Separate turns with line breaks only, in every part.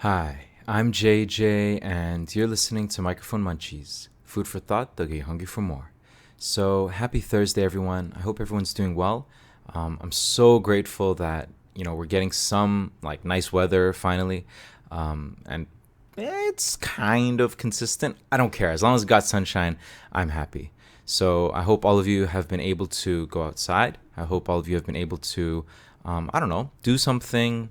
Hi, I'm JJ, and you're listening to Microphone Munchies, food for thought that'll get you hungry for more. So, happy Thursday, everyone. I hope everyone's doing well. I'm so grateful that we're getting some like nice weather finally, and it's kind of consistent. I don't care as long as it got sunshine. I'm happy. So, I hope all of you have been able to go outside. I hope all of you have been able to, I don't know, do something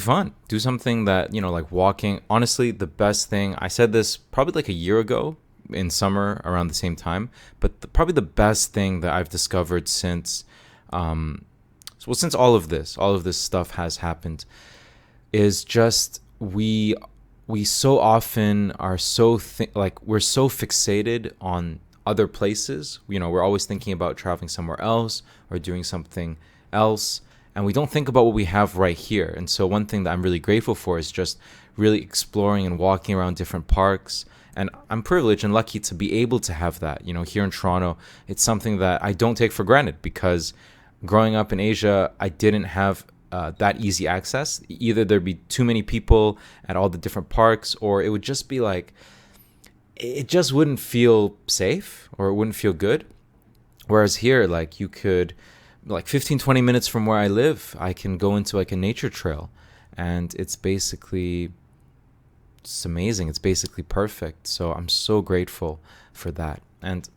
fun, do something that like walking. Honestly, the best thing, I said this probably like a year ago in summer around the same time, but probably the best thing that I've discovered since since all of this stuff has happened is just we so often are like we're so fixated on other places. We're always thinking about traveling somewhere else or doing something else, and we don't think about what we have right here. And so one thing that I'm really grateful for is just really exploring and walking around different parks. And I'm privileged and lucky to be able to have that. Here in Toronto, it's something that I don't take for granted because growing up in Asia, I didn't have that easy access. Either there'd be too many people at all the different parks, or it would just be like, it just wouldn't feel safe or it wouldn't feel good. Whereas here, like you could, like 15, 20 minutes from where I live, I can go into like a nature trail, and it's amazing. It's basically perfect. So I'm so grateful for that. And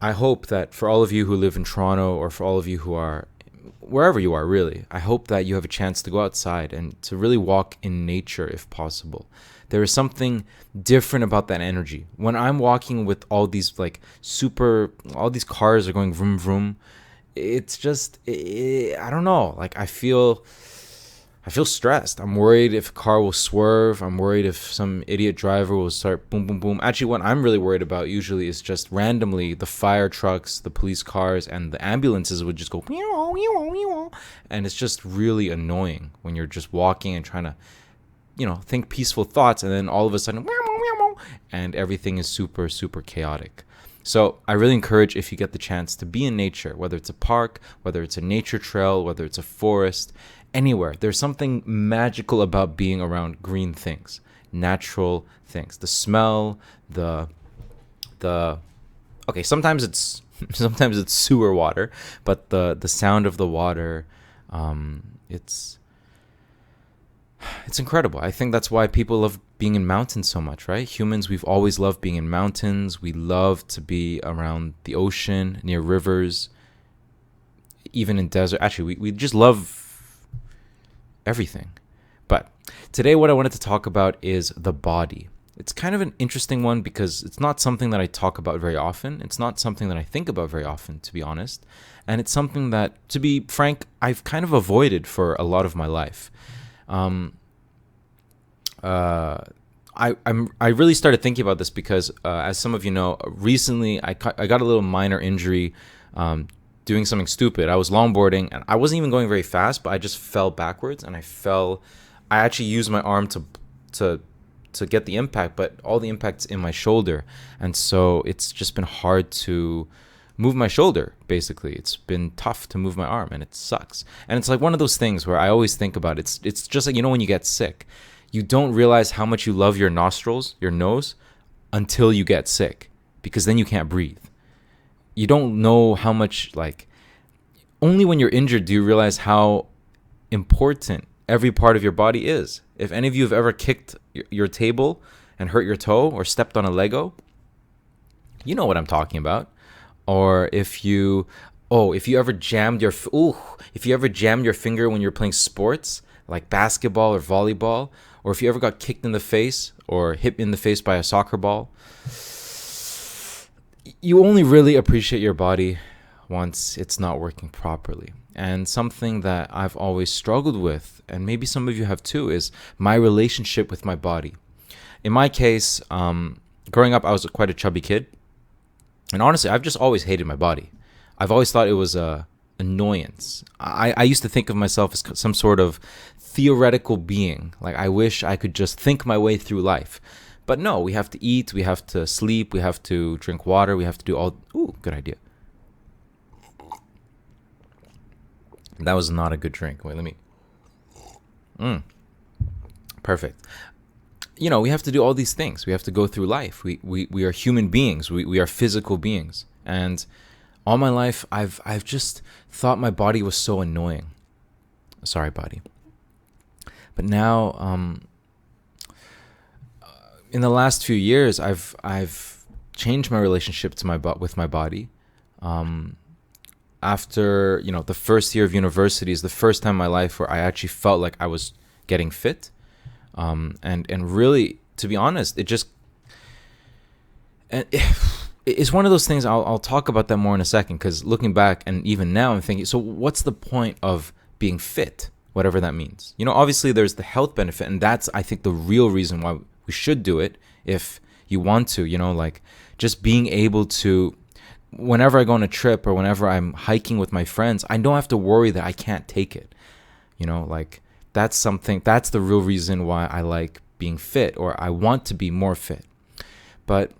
I hope that for all of you who live in Toronto, or for all of you who are wherever you are, really, I hope that you have a chance to go outside and to really walk in nature if possible. There is something different about that energy. When I'm walking with all these cars are going vroom vroom, it's just, I don't know. Like I feel stressed. I'm worried if a car will swerve. I'm worried if some idiot driver will start boom, boom, boom. Actually, what I'm really worried about usually is just randomly the fire trucks, the police cars, and the ambulances would just go, meow, meow, meow. And it's just really annoying when you're just walking and trying to, think peaceful thoughts, and then all of a sudden, meow, meow, meow, and everything is super, super chaotic. So I really encourage, if you get the chance, to be in nature, whether it's a park, whether it's a nature trail, whether it's a forest, anywhere. There's something magical about being around green things, natural things. The smell, the okay, sometimes it's sometimes it's sewer water, but the sound of the water, it's incredible. I think that's why people love being in mountains so much, right? Humans, we've always loved being in mountains. We love to be around the ocean, near rivers, even in desert. Actually, we just love everything. But today, what I wanted to talk about is the body. It's kind of an interesting one because it's not something that I talk about very often. It's not something that I think about very often, to be honest. And it's something that, to be frank, I've kind of avoided for a lot of my life. Um, I really started thinking about this because, as some of you know, recently I got a little minor injury, doing something stupid. I was longboarding and I wasn't even going very fast, but I just fell backwards and I fell. I actually used my arm to to get the impact, but all the impact's in my shoulder, and so it's just been hard to move my shoulder. Basically, it's been tough to move my arm, and it sucks. And it's like one of those things where I always think about it. It's just like, when you get sick, you don't realize how much you love your nostrils, your nose, until you get sick, because then you can't breathe. You don't know how much, like, only when you're injured do you realize how important every part of your body is. If any of you have ever kicked your table and hurt your toe, or stepped on a Lego, you know what I'm talking about. Or if you ever jammed your finger when you're playing sports like basketball or volleyball, or if you ever got kicked in the face or hit in the face by a soccer ball, you only really appreciate your body once it's not working properly. And something that I've always struggled with, and maybe some of you have too, is my relationship with my body. In my case, growing up, I was quite a chubby kid. And honestly, I've just always hated my body. I've always thought it was a annoyance. I used to think of myself as some sort of theoretical being. Like, I wish I could just think my way through life. But no, we have to eat, we have to sleep, we have to drink water, we have to do all... Ooh, good idea. That was not a good drink. Wait, let me... Perfect. We have to do all these things. We have to go through life. We are human beings. We are physical beings. And all my life, I've just thought my body was so annoying. Sorry, body. But now, in the last few years, I've changed my relationship to with my body. After the first year of university is the first time in my life where I actually felt like I was getting fit, and really, to be honest, it's one of those things. I'll talk about that more in a second, because looking back and even now, I'm thinking, so what's the point of being fit, whatever that means? Obviously there's the health benefit, and that's, I think, the real reason why we should do it if you want to, like just being able to, whenever I go on a trip or whenever I'm hiking with my friends, I don't have to worry that I can't take it. Like that's the real reason why I like being fit, or I want to be more fit. But,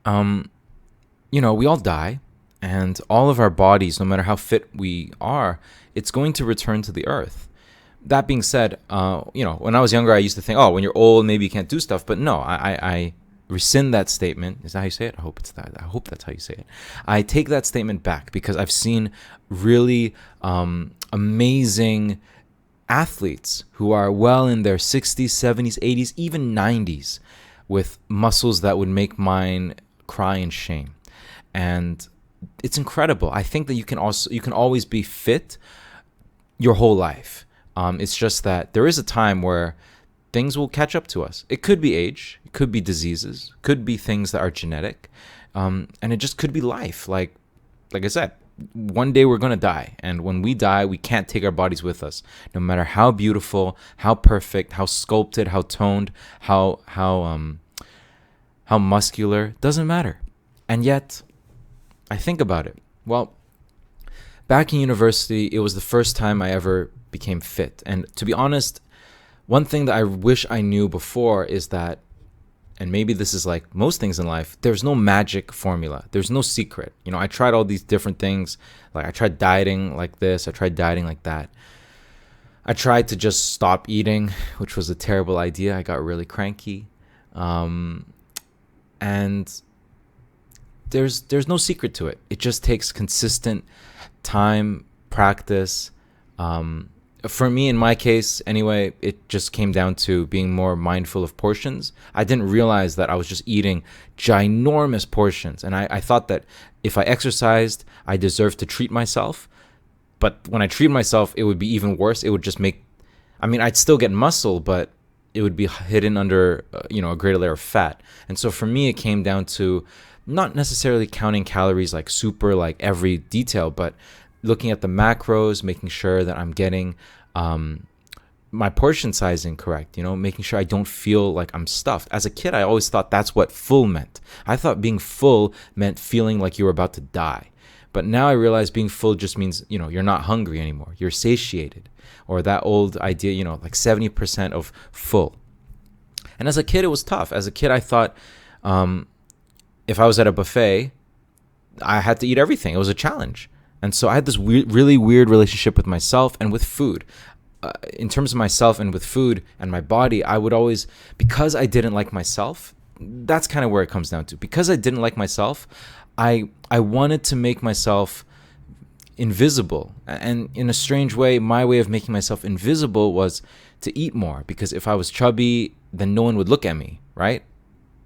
we all die, and all of our bodies, no matter how fit we are, it's going to return to the earth. That being said, when I was younger, I used to think, oh, when you're old, maybe you can't do stuff. But no, I rescind that statement. Is that how you say it? I hope it's that. I hope that's how you say it. I take that statement back, because I've seen really amazing athletes who are well in their 60s, 70s, 80s, even 90s, with muscles that would make mine cry in shame. And it's incredible. I think that you can always be fit your whole life. It's just that there is a time where things will catch up to us. It could be age, it could be diseases, could be things that are genetic, and it just could be life. Like I said, one day we're gonna die, and when we die, we can't take our bodies with us. No matter how beautiful, how perfect, how sculpted, how toned, how muscular, doesn't matter. And yet, I think about it. Well, back in university, it was the first time I ever became fit. And to be honest, one thing that I wish I knew before is that, and maybe this is like most things in life, there's no magic formula. There's no secret. I tried all these different things. Like I tried dieting like this. I tried dieting like that. I tried to just stop eating, which was a terrible idea. I got really cranky. And there's no secret to it. It just takes consistent time, practice. For me, in my case, anyway, it just came down to being more mindful of portions. I didn't realize that I was just eating ginormous portions. And I thought that if I exercised, I deserved to treat myself. But when I treat myself, it would be even worse. It would just I'd still get muscle, but it would be hidden under, a greater layer of fat. And so for me, it came down to not necessarily counting calories like every detail, but looking at the macros, making sure that I'm getting my portion sizing correct, making sure I don't feel like I'm stuffed. As a kid, I always thought that's what full meant. I thought being full meant feeling like you were about to die. But now I realize being full just means, you're not hungry anymore. You're satiated. Or that old idea, like 70% of full. And as a kid, it was tough. As a kid, I thought if I was at a buffet, I had to eat everything. It was a challenge. And so I had this really weird relationship with myself and with food. In terms of myself and with food and my body, I would always, because I didn't like myself, that's kind of where it comes down to. Because I didn't like myself, I wanted to make myself invisible. And in a strange way, my way of making myself invisible was to eat more. Because if I was chubby, then no one would look at me, right?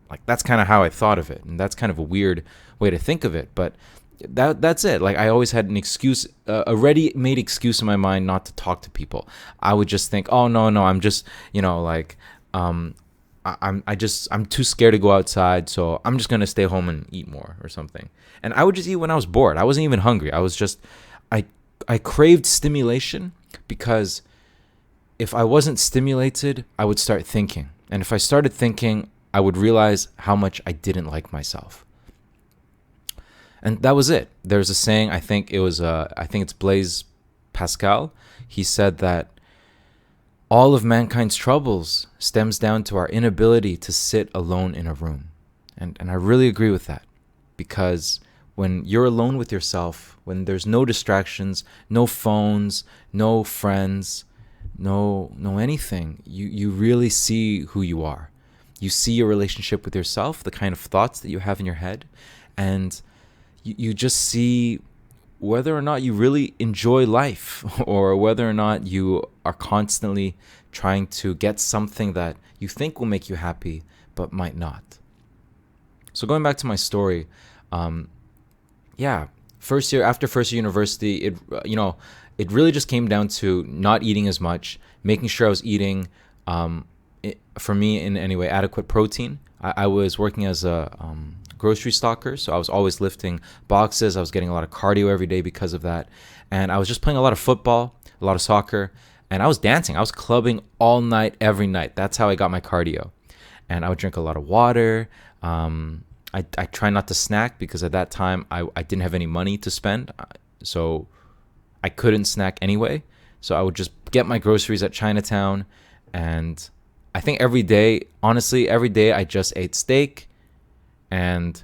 Like that's kind of how I thought of it. And that's kind of a weird way to think of it. But that's it. Like I always had an excuse, a ready-made excuse in my mind not to talk to people. I would just think, oh no, I'm just, I'm too scared to go outside, so I'm just gonna stay home and eat more or something. And I would just eat when I was bored. I wasn't even hungry. I was just, I craved stimulation, because if I wasn't stimulated, I would start thinking, and if I started thinking, I would realize how much I didn't like myself. And that was it. There's a saying, I think it's Blaise Pascal. He said that all of mankind's troubles stems down to our inability to sit alone in a room. And I really agree with that, because when you're alone with yourself, when there's no distractions, no phones, no friends, no anything. You really see who you are. You see your relationship with yourself, the kind of thoughts that you have in your head, and you just see whether or not you really enjoy life or whether or not you are constantly trying to get something that you think will make you happy but might not. So going back to my story, after first year university, it really just came down to not eating as much, making sure I was eating, for me in any way, adequate protein. I was working as a grocery stocker, so I was always lifting boxes. I was getting a lot of cardio every day because of that. And I was just playing a lot of football, a lot of soccer, and I was dancing. I was clubbing all night, every night. That's how I got my cardio. And I would drink a lot of water. I try not to snack because at that time I didn't have any money to spend. So I couldn't snack anyway. So I would just get my groceries at Chinatown. And I think every day I just ate steak and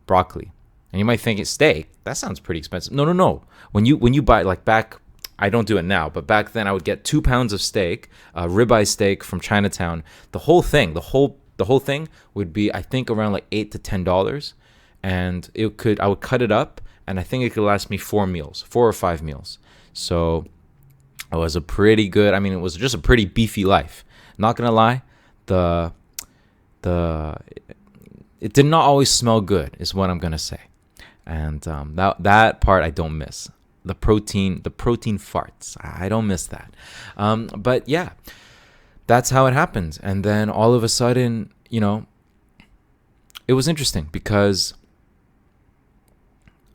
broccoli. And you might think it's steak. That sounds pretty expensive. No. When you buy, like back, I don't do it now, but back then I would get 2 pounds of steak, ribeye steak from Chinatown. The whole thing would be, I think, around like $8 to $10. And I would cut it up, and I think it could last me 4 or 5 meals. So it was it was just a pretty beefy life. Not gonna lie, it did not always smell good, is what I'm gonna say, and that part I don't miss. The protein farts, I don't miss that. But yeah, that's how it happened. And then all of a sudden, it was interesting because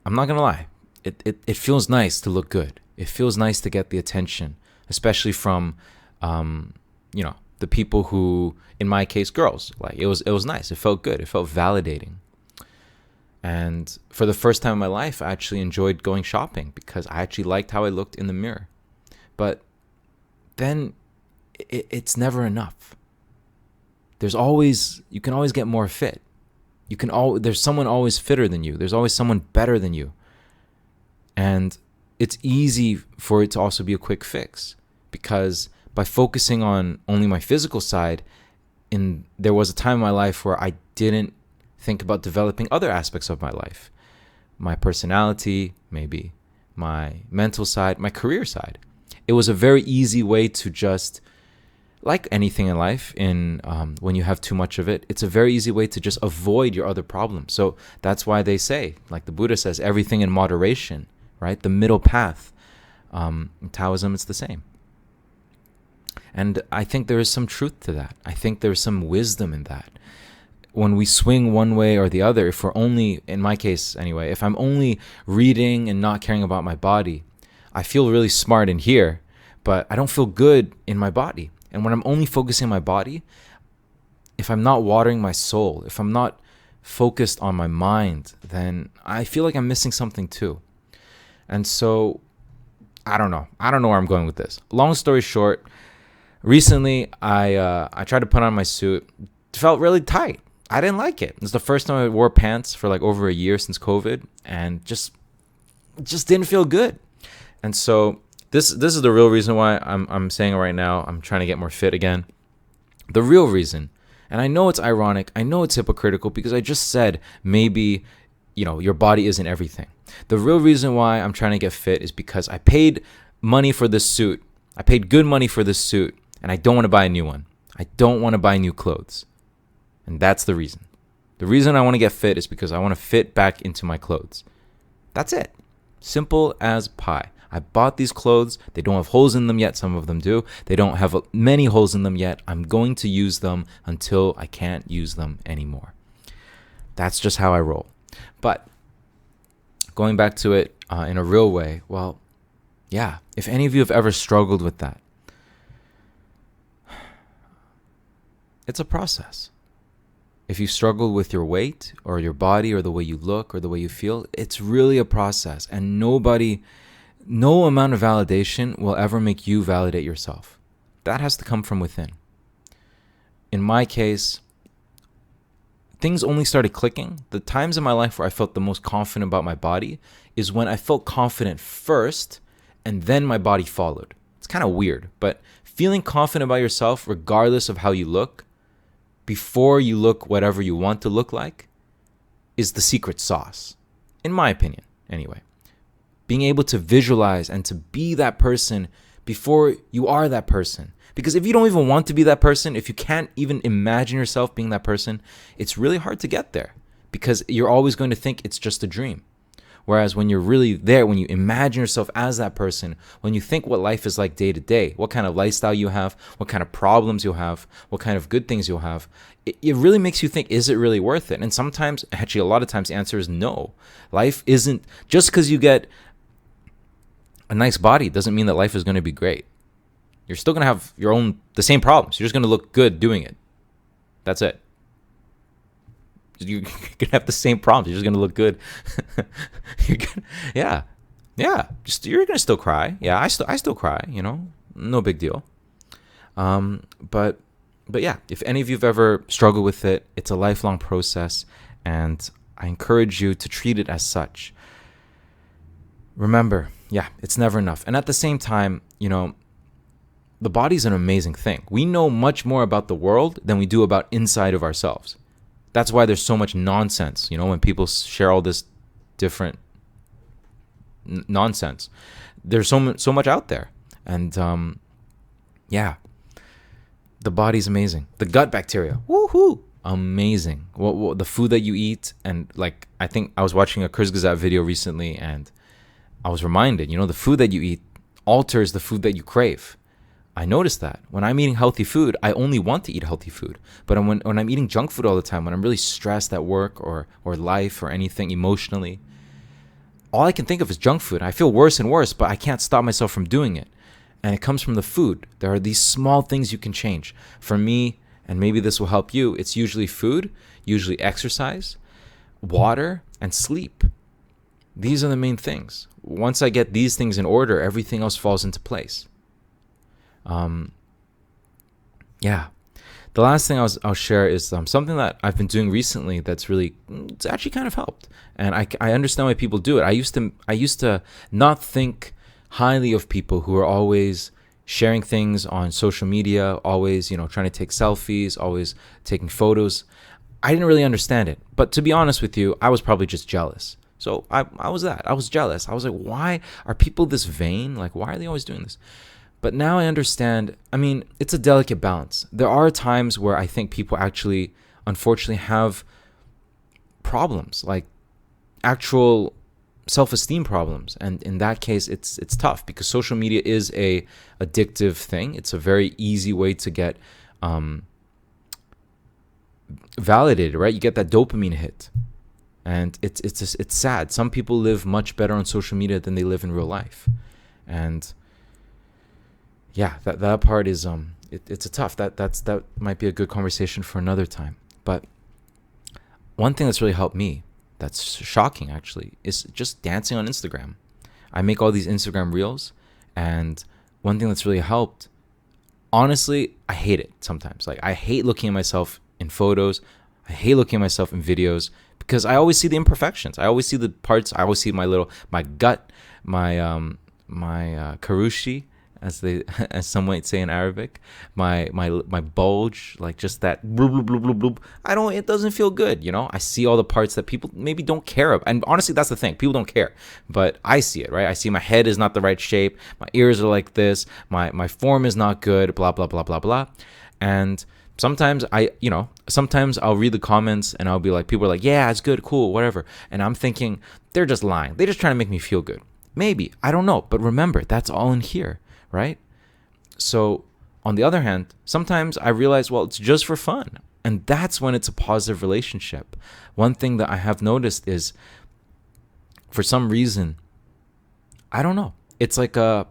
I'm not gonna lie, it feels nice to look good. It feels nice to get the attention, especially from the people who, in my case, girls. Like it was nice. It felt good. It felt validating. And for the first time in my life, I actually enjoyed going shopping because I actually liked how I looked in the mirror. But then it's never enough. You can always get more fit. There's someone always fitter than you. There's always someone better than you. And it's easy for it to also be a quick fix, because by focusing on only my physical side, there was a time in my life where I didn't think about developing other aspects of my life. My personality, maybe my mental side, my career side. It was a very easy way to just, like anything in life, when you have too much of it, it's a very easy way to just avoid your other problems. So that's why they say, like the Buddha says, everything in moderation, right? The middle path. In Taoism, it's the same. And I think there is some truth to that. I think there is some wisdom in that. When we swing one way or the other, if we're only, in my case anyway, if I'm only reading and not caring about my body, I feel really smart in here, but I don't feel good in my body. And when I'm only focusing on my body, if I'm not watering my soul, if I'm not focused on my mind, then I feel like I'm missing something too. And so, I don't know where I'm going with this. Long story short, recently, I tried to put on my suit. It felt really tight. I didn't like it. It was the first time I wore pants for like over a year since COVID, and just didn't feel good. And so this is the real reason why I'm saying it right now. I'm trying to get more fit again. The real reason, and I know it's ironic, I know it's hypocritical, because I just said maybe your body isn't everything. The real reason why I'm trying to get fit is because I paid money for this suit. I paid good money for this suit, and I don't want to buy a new one. I don't want to buy new clothes. And that's the reason. The reason I want to get fit is because I want to fit back into my clothes. That's it. Simple as pie. I bought these clothes. They don't have holes in them yet. Some of them do. They don't have many holes in them yet. I'm going to use them until I can't use them anymore. That's just how I roll. But going back to it in a real way, well, yeah, if any of you have ever struggled with that, it's a process. If you struggle with your weight or your body or the way you look or the way you feel, it's really a process. And no amount of validation will ever make you validate yourself. That has to come from within. In my case, things only started clicking. The times in my life where I felt the most confident about my body is when I felt confident first and then my body followed. It's kind of weird, but feeling confident about yourself regardless of how you look, before you look whatever you want to look like, is the secret sauce, in my opinion, anyway. Being able to visualize and to be that person before you are that person. Because if you don't even want to be that person, if you can't even imagine yourself being that person, it's really hard to get there, because you're always going to think it's just a dream. Whereas when you're really there, when you imagine yourself as that person, when you think what life is like day to day, what kind of lifestyle you have, what kind of problems you'll have, what kind of good things you'll have, it really makes you think, is it really worth it? And sometimes, actually a lot of times, the answer is no. Life isn't, just because you get a nice body doesn't mean that life is going to be great. You're still going to have the same problems. You're just going to look good doing it. That's it. You're going to have the same problems. You're just going to look good. Yeah. You're going to still cry. Yeah, I still cry, no big deal. But yeah, if any of you've ever struggled with it, it's a lifelong process, and I encourage you to treat it as such. Remember, it's never enough. And at the same time, the body's an amazing thing. We know much more about the world than we do about inside of ourselves. That's why there's so much nonsense, when people share all this different nonsense. There's so much out there. And the body's amazing. The gut bacteria, woohoo, amazing. The food that you eat, and like, I think I was watching a Kurzgesagt video recently, and I was reminded, the food that you eat alters the food that you crave. I noticed that when I'm eating healthy food, I only want to eat healthy food. But when I'm eating junk food all the time, when I'm really stressed at work or life or anything emotionally, all I can think of is junk food. I feel worse and worse, but I can't stop myself from doing it. And it comes from the food. There are these small things you can change. For me, and maybe this will help you, it's usually food, usually exercise, water, and sleep. These are the main things. Once I get these things in order, everything else falls into place. The last thing I'll share is something that I've been doing recently that's it's actually kind of helped, and I understand why people do it. I used to not think highly of people who are always sharing things on social media, always trying to take selfies, always taking photos. I didn't really understand it, but to be honest with you, I was probably just jealous. So I was jealous. I was like, why are people this vain? Like, why are they always doing this? But now I understand. I mean, it's a delicate balance. There are times where I think people actually, unfortunately, have problems, like actual self-esteem problems. And in that case, it's tough, because social media is a addictive thing. It's a very easy way to get validated, right? You get that dopamine hit. And it's sad. Some people live much better on social media than they live in real life. And that part is it's a tough. That might be a good conversation for another time. But one thing that's really helped me, that's shocking actually, is just dancing on Instagram. I make all these Instagram reels, and one thing that's really helped, honestly, I hate it sometimes. Like, I hate looking at myself in photos. I hate looking at myself in videos, because I always see the imperfections. I always see the parts. I always see my gut, my karushi, as some might say in Arabic, my bulge, like just that bloop, bloop, bloop, bloop. It doesn't feel good, I see all the parts that people maybe don't care about. And honestly, that's the thing. People don't care, but I see it, right? I see my head is not the right shape. My ears are like this. My form is not good, blah, blah, blah, blah, blah. And sometimes sometimes I'll read the comments and I'll be like, people are like, yeah, it's good, cool, whatever. And I'm thinking, they're just lying. They're just trying to make me feel good. Maybe, I don't know. But remember, that's all in here. Right? So on the other hand, sometimes I realize, well, it's just for fun. And that's when it's a positive relationship. One thing that I have noticed is, for some reason, I don't know, it's like a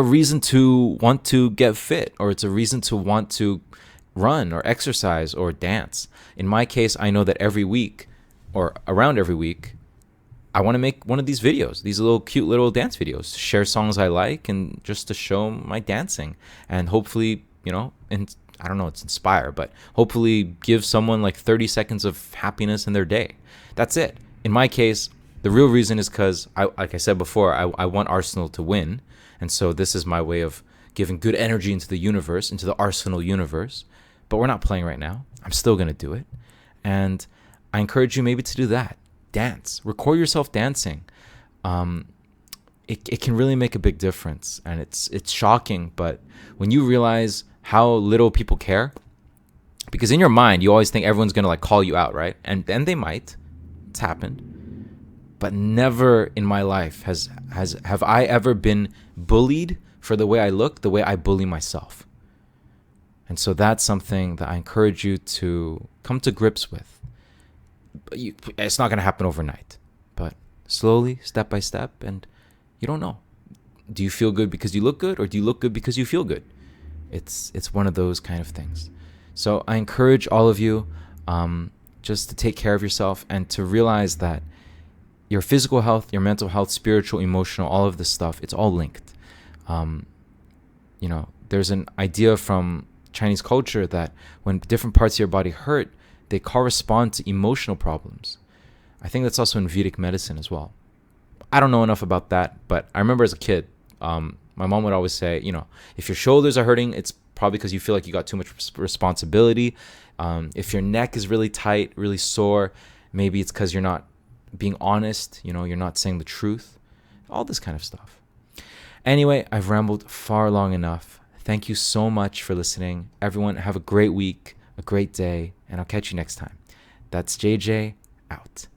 reason to want to get fit, or it's a reason to want to run or exercise or dance. In my case, I know that every week, or around every week, I want to make one of these videos, these cute little dance videos, share songs I like, and just to show my dancing, and hopefully, and I don't know, it's inspire, but hopefully give someone like 30 seconds of happiness in their day. That's it. In my case, the real reason is because, like I said before, I want Arsenal to win, and so this is my way of giving good energy into the universe, into the Arsenal universe. But we're not playing right now. I'm still going to do it. And I encourage you maybe to do that. Dance. Record yourself dancing. It can really make a big difference. And it's shocking, but when you realize how little people care, because in your mind, you always think everyone's going to like call you out, right? And they might. It's happened. But never in my life have I ever been bullied for the way I look, the way I bully myself. And so that's something that I encourage you to come to grips with. It's not going to happen overnight, but slowly, step by step, and you don't know. Do you feel good because you look good, or do you look good because you feel good? It's one of those kind of things. So I encourage all of you just to take care of yourself and to realize that your physical health, your mental health, spiritual, emotional, all of this stuff, it's all linked. There's an idea from Chinese culture that when different parts of your body hurt, they correspond to emotional problems. I think that's also in Vedic medicine as well. I don't know enough about that, but I remember as a kid, my mom would always say, if your shoulders are hurting, it's probably because you feel like you got too much responsibility. If your neck is really tight, really sore, maybe it's because you're not being honest, you're not saying the truth, all this kind of stuff. Anyway, I've rambled far long enough. Thank you so much for listening. Everyone, have a great week, a great day, and I'll catch you next time. That's JJ, out.